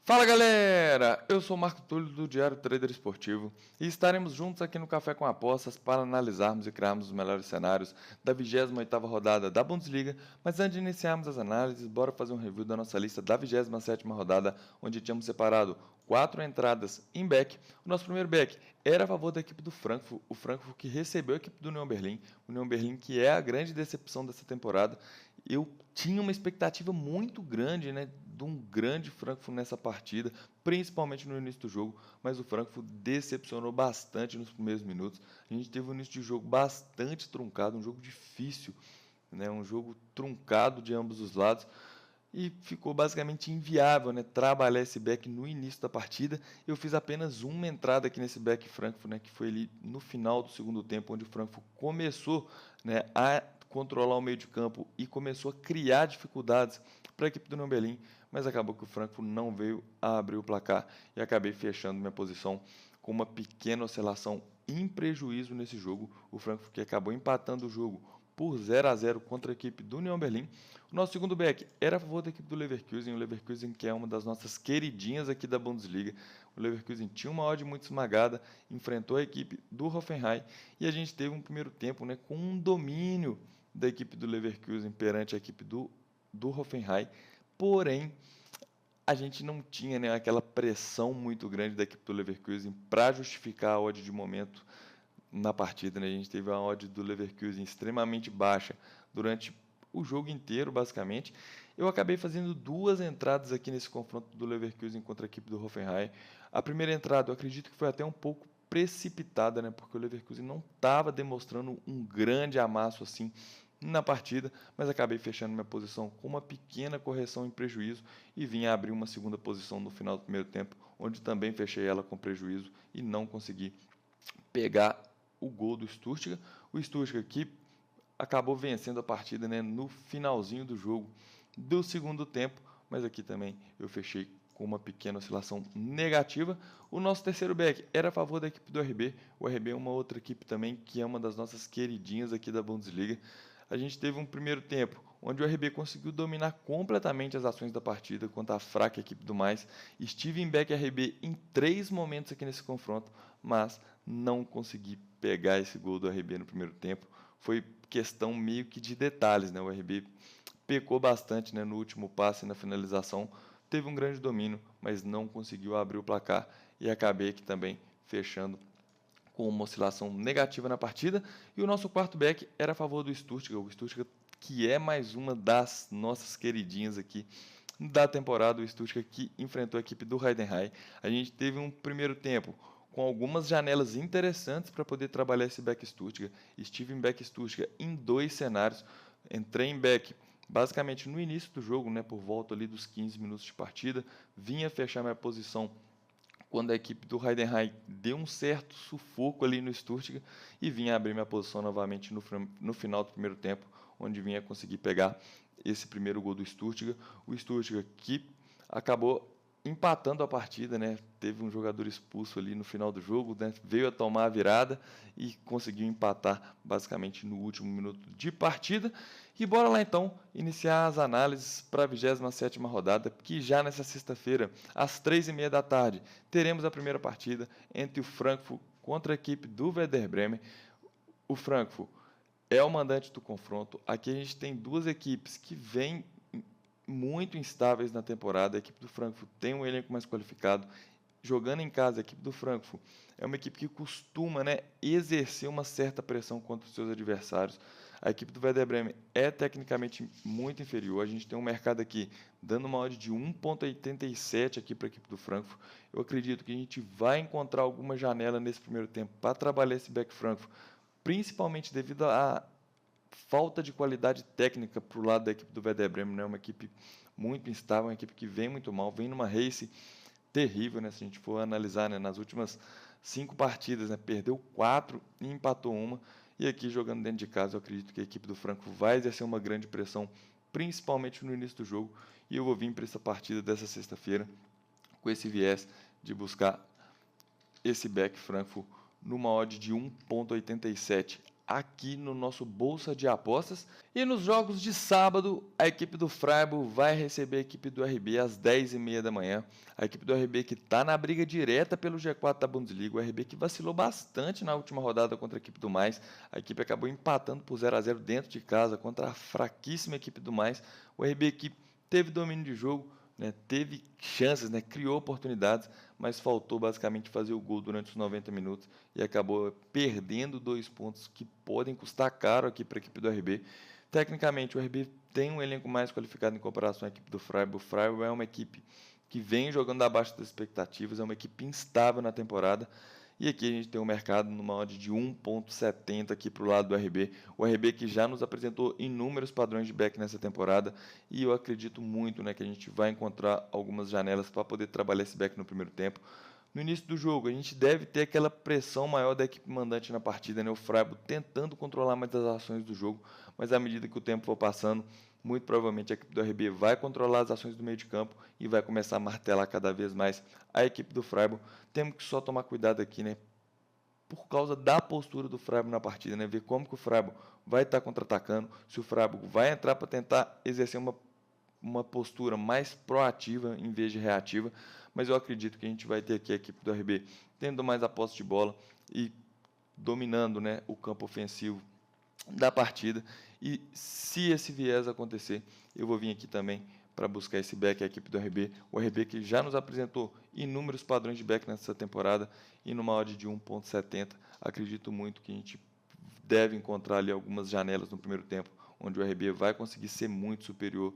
Fala galera, eu sou o Marco Túlio do Diário Trader Esportivo e estaremos juntos aqui no Café com Apostas para analisarmos e criarmos os melhores cenários da 28ª rodada da Bundesliga, mas antes de iniciarmos as análises, bora fazer um review da nossa lista da 27ª rodada, onde tínhamos separado 4 entradas em back. O nosso primeiro back era a favor da equipe do Frankfurt, o Frankfurt que recebeu a equipe do Union Berlin, o Union Berlin que é a grande decepção dessa temporada. Eu tinha uma expectativa muito grande, né, de um grande Frankfurt nessa partida, principalmente no início do jogo, mas o Frankfurt decepcionou bastante nos primeiros minutos. A gente teve um início de jogo bastante truncado, um jogo difícil, né, um jogo truncado de ambos os lados, e ficou basicamente inviável, né, trabalhar esse back no início da partida. Eu fiz apenas uma entrada aqui nesse back Frankfurt, né, que foi ali no final do segundo tempo, onde o Frankfurt começou, né, a controlar o meio de campo e começou a criar dificuldades para a equipe do Union Berlin, mas acabou que o Frankfurt não veio a abrir o placar e acabei fechando minha posição com uma pequena oscilação em prejuízo nesse jogo. O Frankfurt que acabou empatando o jogo por 0-0 contra a equipe do Union Berlin. O nosso segundo back era a favor da equipe do Leverkusen, o Leverkusen que é uma das nossas queridinhas aqui da Bundesliga. O Leverkusen tinha uma odd muito esmagada, enfrentou a equipe do Hoffenheim e a gente teve um primeiro tempo, né, com um domínio da equipe do Leverkusen perante a equipe do Hoffenheim, porém a gente não tinha, né, aquela pressão muito grande da equipe do Leverkusen para justificar a odd de momento na partida, né? A gente teve a odd do Leverkusen extremamente baixa durante o jogo inteiro, basicamente. Eu acabei fazendo duas entradas aqui nesse confronto do Leverkusen contra a equipe do Hoffenheim. A primeira entrada, eu acredito que foi até um pouco precipitada, né? Porque o Leverkusen não estava demonstrando um grande amasso assim na partida, mas acabei fechando minha posição com uma pequena correção em prejuízo e vim a abrir uma segunda posição no final do primeiro tempo, onde também fechei ela com prejuízo e não consegui pegar o gol do Stuttgart. O Stuttgart que acabou vencendo a partida, né, no finalzinho do jogo do segundo tempo, mas aqui também eu fechei com uma pequena oscilação negativa. O nosso terceiro back era a favor da equipe do RB. O RB é uma outra equipe também que é uma das nossas queridinhas aqui da Bundesliga. A gente teve um primeiro tempo onde o RB conseguiu dominar completamente as ações da partida contra a fraca equipe do Mais. Estive em back RB em 3 momentos aqui nesse confronto, mas não consegui pegar esse gol do RB no primeiro tempo. Foi questão meio que de detalhes, né? O RB pecou bastante, né, no último passe e na finalização. Teve um grande domínio, mas não conseguiu abrir o placar e acabei aqui também fechando com uma oscilação negativa na partida. E o nosso quarto back era a favor do Stuttgart, o Stuttgart que é mais uma das nossas queridinhas aqui da temporada, o Stuttgart que enfrentou a equipe do Heidenheim. A gente teve um primeiro tempo com algumas janelas interessantes para poder trabalhar esse back Stuttgart. Estive em back Stuttgart em 2 cenários. Entrei em back basicamente no início do jogo, né, por volta ali dos 15 minutos de partida. Vinha fechar minha posição quando a equipe do Heidenheim deu um certo sufoco ali no Stuttgart e vinha abrir minha posição novamente no final do primeiro tempo, onde vinha conseguir pegar esse primeiro gol do Stuttgart. O Stuttgart que acabou empatando a partida, né? Teve um jogador expulso ali no final do jogo, né? Veio a tomar a virada e conseguiu empatar basicamente no último minuto de partida. E bora lá então iniciar as análises para a 27ª rodada, que já nessa sexta-feira, às 3h30 da tarde, teremos a primeira partida entre o Frankfurt contra a equipe do Werder Bremen. O Frankfurt é o mandante do confronto. Aqui a gente tem duas equipes que vêm muito instáveis na temporada. A equipe do Frankfurt tem um elenco mais qualificado. Jogando em casa, a equipe do Frankfurt é uma equipe que costuma, né, exercer uma certa pressão contra os seus adversários. A equipe do Werder Bremen é tecnicamente muito inferior. A gente tem um mercado aqui dando uma odd de 1,87 aqui para a equipe do Frankfurt. Eu acredito que a gente vai encontrar alguma janela nesse primeiro tempo para trabalhar esse back Frankfurt, principalmente devido à falta de qualidade técnica para o lado da equipe do Werder Bremen, né? Uma equipe muito instável, uma equipe que vem muito mal, vem numa race terrível, né? Se a gente for analisar, né, nas últimas 5 partidas, né, perdeu 4 e empatou uma. E aqui jogando dentro de casa, eu acredito que a equipe do Frankfurt vai exercer uma grande pressão, principalmente no início do jogo. E eu vou vir para essa partida dessa sexta-feira com esse viés de buscar esse back Frankfurt numa odd de 1,87 aqui no nosso Bolsa de Apostas. E nos jogos de sábado, a equipe do Freiburg vai receber a equipe do RB às 10h30 da manhã. A equipe do RB que está na briga direta pelo G4 da Bundesliga. O RB que vacilou bastante na última rodada contra a equipe do Mainz. A equipe acabou empatando por 0-0 dentro de casa contra a fraquíssima equipe do Mainz. O RB que teve domínio de jogo, né, teve chances, né, criou oportunidades, mas faltou basicamente fazer o gol durante os 90 minutos e acabou perdendo 2 pontos que podem custar caro aqui para a equipe do RB. Tecnicamente, o RB tem um elenco mais qualificado em comparação à equipe do Freiburg. O Freiburg é uma equipe que vem jogando abaixo das expectativas, é uma equipe instável na temporada. E aqui a gente tem um mercado numa odd de 1,70 aqui para o lado do RB. O RB que já nos apresentou inúmeros padrões de back nessa temporada. E eu acredito muito, né, que a gente vai encontrar algumas janelas para poder trabalhar esse back no primeiro tempo. No início do jogo, a gente deve ter aquela pressão maior da equipe mandante na partida, né? O Freiburg tentando controlar mais as ações do jogo, mas à medida que o tempo for passando, muito provavelmente a equipe do RB vai controlar as ações do meio de campo e vai começar a martelar cada vez mais a equipe do Freiburg. Temos que só tomar cuidado aqui, né? Por causa da postura do Freiburg na partida, né? Ver como que o Freiburg vai estar contra-atacando, se o Freiburg vai entrar para tentar exercer uma postura mais proativa em vez de reativa, mas eu acredito que a gente vai ter aqui a equipe do RB tendo mais a posse de bola e dominando, né, o campo ofensivo da partida. E se esse viés acontecer, eu vou vir aqui também para buscar esse back, a equipe do RB. O RB que já nos apresentou inúmeros padrões de back nessa temporada e numa odd de 1,70. Acredito muito que a gente deve encontrar ali algumas janelas no primeiro tempo, onde o RB vai conseguir ser muito superior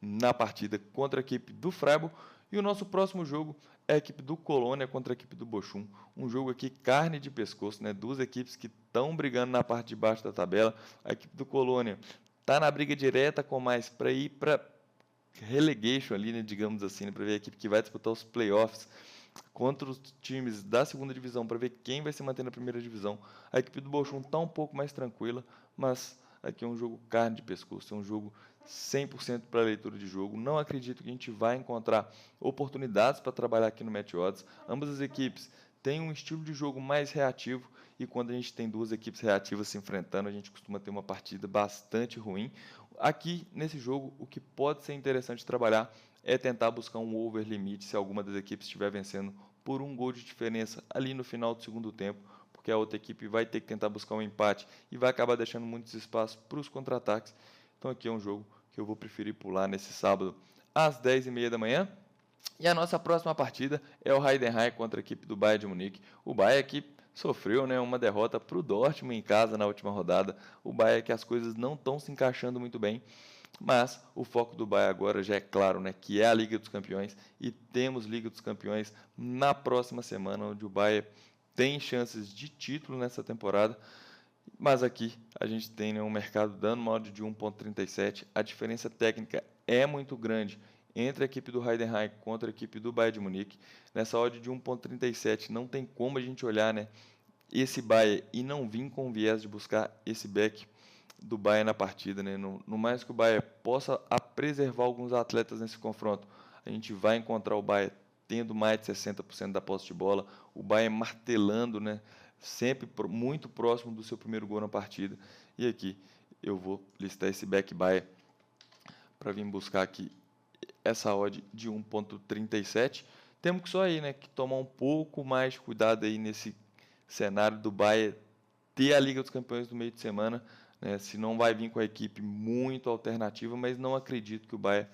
na partida contra a equipe do Freiburg. E o nosso próximo jogo é a equipe do Colônia contra a equipe do Bochum. Um jogo aqui carne de pescoço, né? Duas equipes que estão brigando na parte de baixo da tabela. A equipe do Colônia está na briga direta com mais para ir para relegation ali, né, digamos assim, né, para ver a equipe que vai disputar os playoffs contra os times da segunda divisão, para ver quem vai se manter na primeira divisão. A equipe do Bochum está um pouco mais tranquila, mas aqui é um jogo carne de pescoço, é um jogo 100% para leitura de jogo. Não acredito que a gente vai encontrar oportunidades para trabalhar aqui no Match Odds. Ambas as equipes têm um estilo de jogo mais reativo e quando a gente tem duas equipes reativas se enfrentando, a gente costuma ter uma partida bastante ruim. Aqui, nesse jogo, o que pode ser interessante trabalhar é tentar buscar um over limite se alguma das equipes estiver vencendo por um gol de diferença ali no final do segundo tempo, porque a outra equipe vai ter que tentar buscar um empate e vai acabar deixando muitos espaços para os contra-ataques. Então aqui é um jogo que eu vou preferir pular nesse sábado às 10h30 da manhã. E a nossa próxima partida é o Heidenheim contra a equipe do Bayern de Munique. O Bayern aqui sofreu, né, uma derrota para o Dortmund em casa na última rodada. O Bayern que as coisas não estão se encaixando muito bem. Mas o foco do Bayern agora já é claro, né, que é a Liga dos Campeões. E temos Liga dos Campeões na próxima semana, onde o Bayern tem chances de título nessa temporada. Mas aqui a gente tem, né, um mercado dando uma odd de 1,37. A diferença técnica é muito grande entre a equipe do Heidenheim contra a equipe do Bayern de Munique. Nessa odd de 1,37 não tem como a gente olhar, né, esse Bayern e não vir com o viés de buscar esse back do Bayern na partida, né? No mais que o Bayern possa preservar alguns atletas nesse confronto, a gente vai encontrar o Bayern tendo mais de 60% da posse de bola, o Bayern martelando, né, sempre muito próximo do seu primeiro gol na partida. E aqui eu vou listar esse back Bayern para vir buscar aqui essa odd de 1,37. Temos que só aí, né, que tomar um pouco mais de cuidado aí nesse cenário do Bayern ter a Liga dos Campeões no meio de semana, né, se não vai vir com a equipe muito alternativa, mas não acredito que o Bayern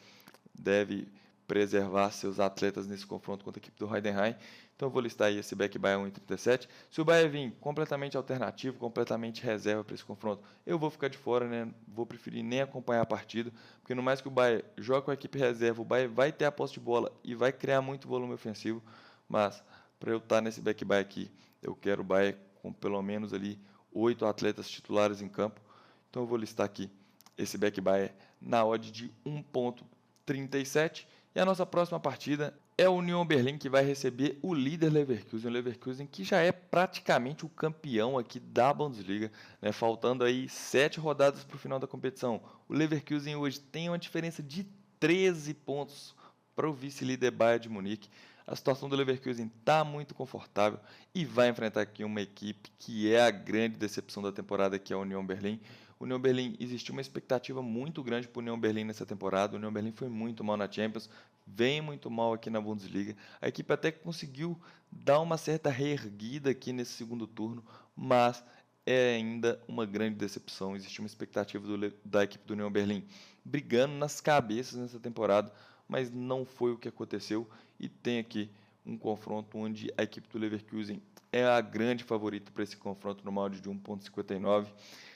deve preservar seus atletas nesse confronto contra a equipe do Heidenheim. Então eu vou listar aí esse back Bayern 1,37. Se o Bayern vir completamente alternativo, completamente reserva para esse confronto, eu vou ficar de fora, né? Vou preferir nem acompanhar a partida, porque no mais que o Bayern joga com a equipe reserva, o Bayern vai ter a posse de bola e vai criar muito volume ofensivo, mas para eu estar nesse back Bayern aqui, eu quero o Bayern com pelo menos ali 8 atletas titulares em campo. Então eu vou listar aqui esse back Bayern na odd de 1,37. E a nossa próxima partida é o Union Berlin, que vai receber o líder Leverkusen. O Leverkusen que já é praticamente o campeão aqui da Bundesliga, né? Faltando aí 7 rodadas para o final da competição. O Leverkusen hoje tem uma diferença de 13 pontos para o vice-líder Bayern de Munique. A situação do Leverkusen está muito confortável e vai enfrentar aqui uma equipe que é a grande decepção da temporada, que é a União Berlim. União Berlim, existiu uma expectativa muito grande para o União Berlim nessa temporada. O União Berlim foi muito mal na Champions, vem muito mal aqui na Bundesliga. A equipe até conseguiu dar uma certa reerguida aqui nesse segundo turno, mas é ainda uma grande decepção. Existe uma expectativa da equipe do União Berlim brigando nas cabeças nessa temporada, mas não foi o que aconteceu. E tem aqui um confronto onde a equipe do Leverkusen é a grande favorita para esse confronto no molde de 1,59.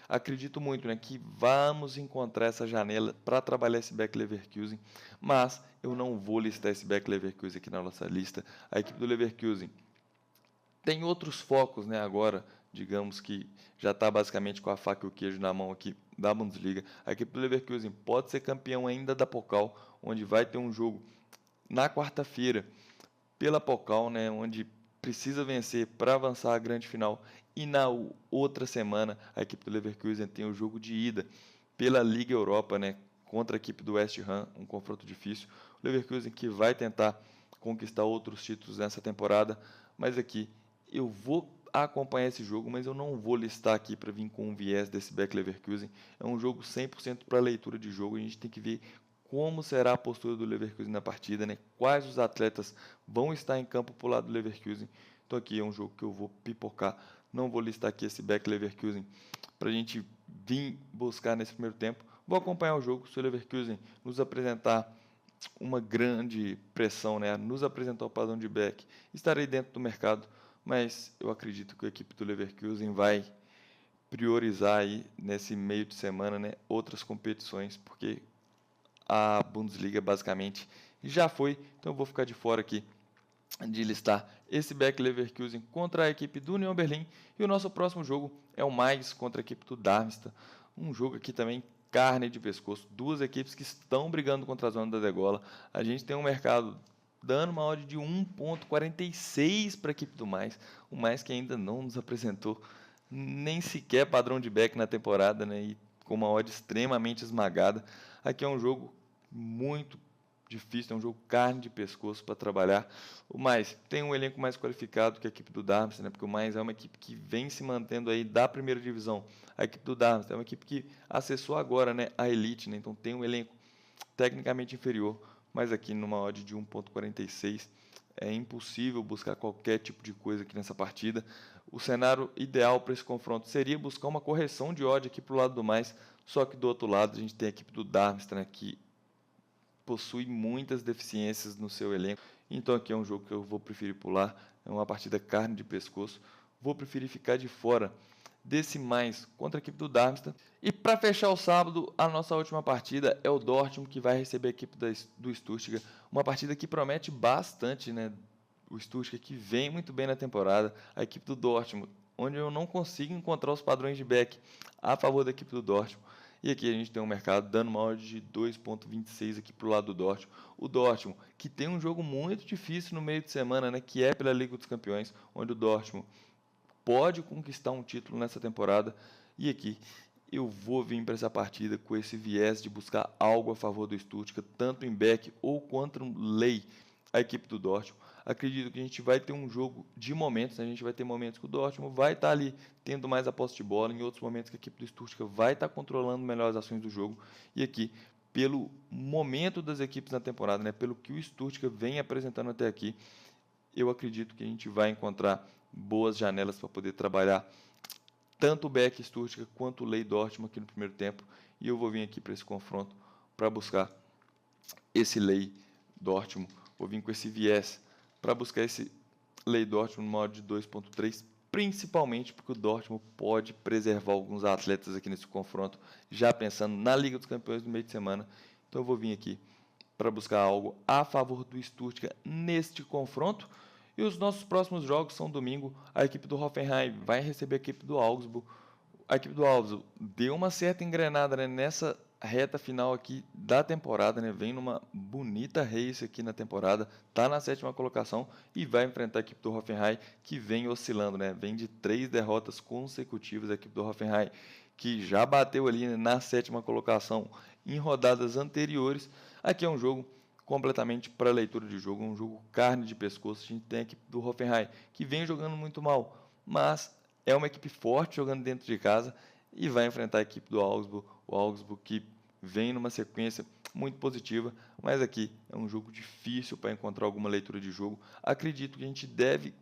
Acredito muito, né, que vamos encontrar essa janela para trabalhar esse Bayer Leverkusen, mas eu não vou listar esse Bayer Leverkusen aqui na nossa lista. A equipe do Leverkusen tem outros focos, né, agora, digamos que já está basicamente com a faca e o queijo na mão aqui da Bundesliga. A equipe do Leverkusen pode ser campeão ainda da Pokal, onde vai ter um jogo na quarta-feira pela Pokal, né, onde precisa vencer para avançar à grande final. E na outra semana, a equipe do Leverkusen tem o jogo de ida pela Liga Europa, né, contra a equipe do West Ham, um confronto difícil. O Leverkusen que vai tentar conquistar outros títulos nessa temporada, mas aqui eu vou acompanhar esse jogo, mas eu não vou listar aqui para vir com um viés desse Bayer Leverkusen. É um jogo 100% para leitura de jogo, a gente tem que ver como será a postura do Leverkusen na partida, né? Quais os atletas vão estar em campo para o lado do Leverkusen. Então aqui é um jogo que eu vou pipocar, não vou listar aqui esse Bayer Leverkusen para a gente vir buscar nesse primeiro tempo. Vou acompanhar o jogo, se o Leverkusen nos apresentar uma grande pressão, né? Nos apresentar o padrão de Beck, estarei dentro do mercado, mas eu acredito que a equipe do Leverkusen vai priorizar aí nesse meio de semana, né, outras competições, porque a Bundesliga basicamente já foi, então eu vou ficar de fora aqui de listar esse Bayer Leverkusen contra a equipe do União Berlim. E o nosso próximo jogo é o Mainz contra a equipe do Darmstadt, um jogo aqui também carne de pescoço, duas equipes que estão brigando contra a zona da degola. A gente tem um mercado dando uma odd de 1,46 para a equipe do Mainz, o Mainz que ainda não nos apresentou nem sequer padrão de back na temporada, né, e com uma odd extremamente esmagada. Aqui é um jogo muito difícil, é um jogo carne de pescoço para trabalhar. O mais tem um elenco mais qualificado que a equipe do Darmstadt, né? Porque o mais é uma equipe que vem se mantendo aí da primeira divisão. A equipe do Darmstadt é uma equipe que acessou agora, né, a elite, né? Então tem um elenco tecnicamente inferior, mas aqui numa odd de 1,46 é impossível buscar qualquer tipo de coisa aqui nessa partida. O cenário ideal para esse confronto seria buscar uma correção de odd aqui para o lado do mais, só que do outro lado a gente tem a equipe do Darmstadt, né, que possui muitas deficiências no seu elenco. Então aqui é um jogo que eu vou preferir pular, é uma partida carne de pescoço. Vou preferir ficar de fora desse mais contra a equipe do Darmstadt. E para fechar o sábado, a nossa última partida é o Dortmund, que vai receber a equipe do Stuttgart. Uma partida que promete bastante, né? O Stuttgart que vem muito bem na temporada. A equipe do Dortmund, onde eu não consigo encontrar os padrões de back a favor da equipe do Dortmund. E aqui a gente tem um mercado dando uma odd de 2,26 aqui para o lado do Dortmund. O Dortmund, que tem um jogo muito difícil no meio de semana, né, que é pela Liga dos Campeões, onde o Dortmund pode conquistar um título nessa temporada. E aqui eu vou vir para essa partida com esse viés de buscar algo a favor do Stuttgart, tanto em back ou contra um lei, a equipe do Dortmund. Acredito que a gente vai ter um jogo de momentos, né? A gente vai ter momentos que o Dortmund vai estar ali tendo mais a posse de bola, em outros momentos que a equipe do Stuttgart vai estar controlando melhor as ações do jogo. E aqui, pelo momento das equipes na temporada, né? Pelo que o Stuttgart vem apresentando até aqui, eu acredito que a gente vai encontrar boas janelas para poder trabalhar tanto o Beck Stuttgart quanto o Lei Dortmund aqui no primeiro tempo. E eu vou vir aqui para esse confronto para buscar esse Lei Dortmund. Vou vir com esse viés para buscar esse Lei Dortmund no modo de 2,3, principalmente porque o Dortmund pode preservar alguns atletas aqui nesse confronto, já pensando na Liga dos Campeões no meio de semana. Então eu vou vir aqui para buscar algo a favor do Stuttgart neste confronto. E os nossos próximos jogos são domingo. A equipe do Hoffenheim vai receber a equipe do Augsburg. A equipe do Augsburg deu uma certa engrenada, né, nessa reta final aqui da temporada, né? Vem numa bonita race aqui na temporada, tá na 7ª colocação e vai enfrentar a equipe do Hoffenheim, que vem oscilando, né? Vem de 3 derrotas consecutivas a equipe do Hoffenheim, que já bateu ali, né, na 7ª colocação em rodadas anteriores. Aqui é um jogo completamente para leitura de jogo, um jogo carne de pescoço. A gente tem a equipe do Hoffenheim, que vem jogando muito mal, mas é uma equipe forte jogando dentro de casa e vai enfrentar a equipe do Augsburg, o Augsburg que vem numa sequência muito positiva, mas aqui é um jogo difícil para encontrar alguma leitura de jogo. Acredito que a gente deve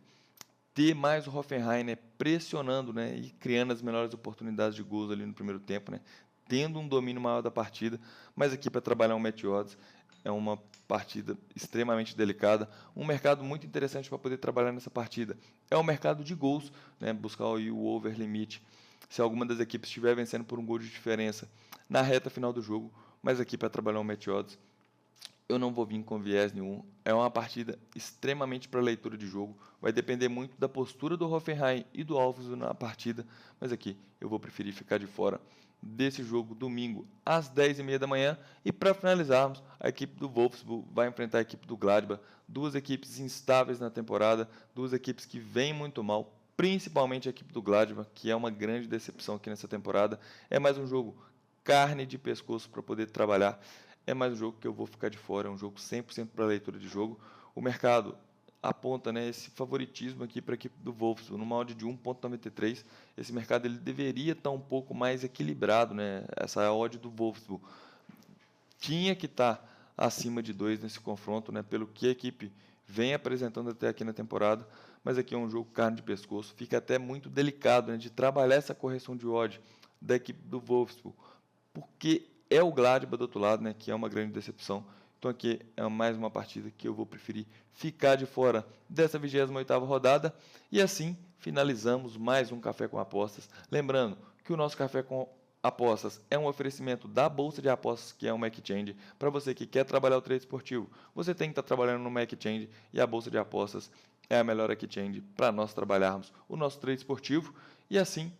ter mais o Hoffenheim, né, pressionando, né, e criando as melhores oportunidades de gols ali no primeiro tempo, né, tendo um domínio maior da partida, mas aqui para trabalhar um match odds é uma partida extremamente delicada, um mercado muito interessante para poder trabalhar nessa partida. É o mercado de gols, né, buscar o over limite, se alguma das equipes estiver vencendo por um gol de diferença na reta final do jogo, mas aqui para trabalhar um match odds eu não vou vir com viés nenhum. É uma partida extremamente para leitura de jogo. Vai depender muito da postura do Hoffenheim e do Wolfsburg na partida. Mas aqui eu vou preferir ficar de fora desse jogo domingo às 10h30 da manhã. E para finalizarmos, a equipe do Wolfsburg vai enfrentar a equipe do Gladbach. Duas equipes instáveis na temporada, duas equipes que vêm muito mal, principalmente a equipe do Gladbach, que é uma grande decepção aqui nessa temporada. É mais um jogo carne de pescoço para poder trabalhar. É mais um jogo que eu vou ficar de fora, é um jogo 100% para leitura de jogo. O mercado aponta, né, esse favoritismo aqui para a equipe do Wolfsburg, numa odd de 1,93. Esse mercado ele deveria estar um pouco mais equilibrado, né? Essa odd do Wolfsburg tinha que estar acima de 2 nesse confronto, né, pelo que a equipe vem apresentando até aqui na temporada, mas aqui é um jogo carne de pescoço, fica até muito delicado, né, de trabalhar essa correção de odd da equipe do Wolfsburg, porque é o Gladbach do outro lado, né, que é uma grande decepção. Então aqui é mais uma partida que eu vou preferir ficar de fora dessa 28ª rodada. E assim finalizamos mais um Café com Apostas. Lembrando que o nosso Café com Apostas é um oferecimento da Bolsa de Apostas, que é uma exchange. Para você que quer trabalhar o trade esportivo, você tem que estar trabalhando numa exchange e a Bolsa de Apostas é a melhor exchange para nós trabalharmos o nosso trade esportivo. E assim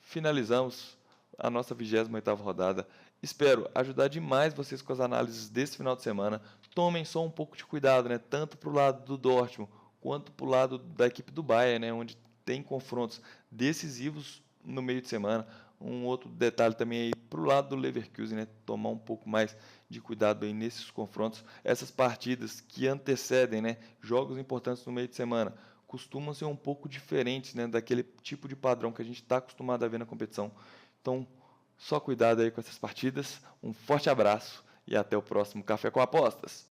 finalizamos a nossa 28ª rodada. Espero ajudar demais vocês com as análises desse final de semana. Tomem só um pouco de cuidado, né? Tanto para o lado do Dortmund quanto para o lado da equipe do Bayern, né? Onde tem confrontos decisivos no meio de semana. Um outro detalhe também aí para o lado do Leverkusen, né? Tomar um pouco mais de cuidado aí nesses confrontos. Essas partidas que antecedem, né, jogos importantes no meio de semana costumam ser um pouco diferentes, né, daquele tipo de padrão que a gente está acostumado a ver na competição. Então, só cuidado aí com essas partidas. Um forte abraço e até o próximo Café com Apostas.